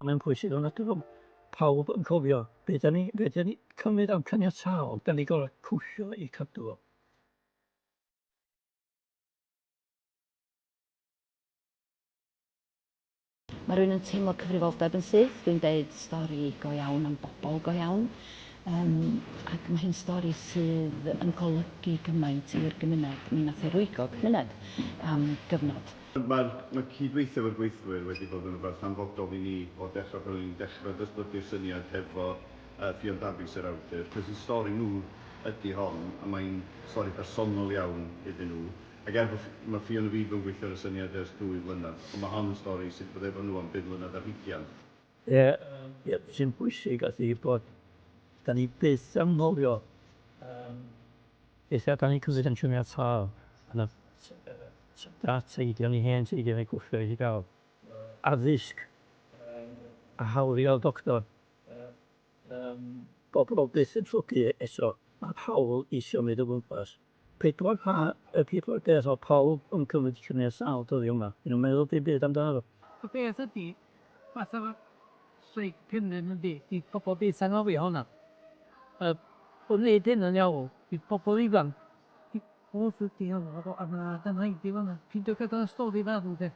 A mae'n pwysig o'n adrodd pawb yn cofio be da ni cymryd am caniataol, da ni gorfod cwsio i cadw'r. Mae rhywun yn teimlo cyfrifoldeb yn syth, dwi'n deud stori go iawn am bobl go iawn. Ac mae hyn stori sydd yn golygu gymaint i'r gymuned. Mi nath ei rwygo gymuned am gyfnod. Mae cydweithio efo'r gweithwyr wedi bod yn rhywbeth hanfodol i ni o dechrau pan ni'n dechrau datblygu'r syniad hefo Ffion Davies yr awdur. Cos y stori nhw ydy hon, a mae'n stori personol iawn iddyn nhw. Ac mae Ffion y fi yn gweithio ar y syniad ers 2 blynedd, ond mae hon yn stori sydd bod efo nhw am 5 blynedd ar 20. Sy'n bwysig ydy bod da ni byth yn ngolio beth da ni cymryd yn caniataol yn y teidion i hen teidion i gwffio i gael addysg a hawliau doctor. Bobl byth yn llwgu eto, mae'r hawl i symud o gwmpas. 40% o pawb yn cymryd caniataol dyddiau yma. Dwi'n meddwl dim byd amdano. Y beth ydy, fath o'r Streic Ferodo ydy, i bobl byth angofio hwnna. Wrth wneud hyn yn iawn, i bobl ifanc, wrth ydy hwnna, a dyna i di fanna. Peidio gadael y stori farw de.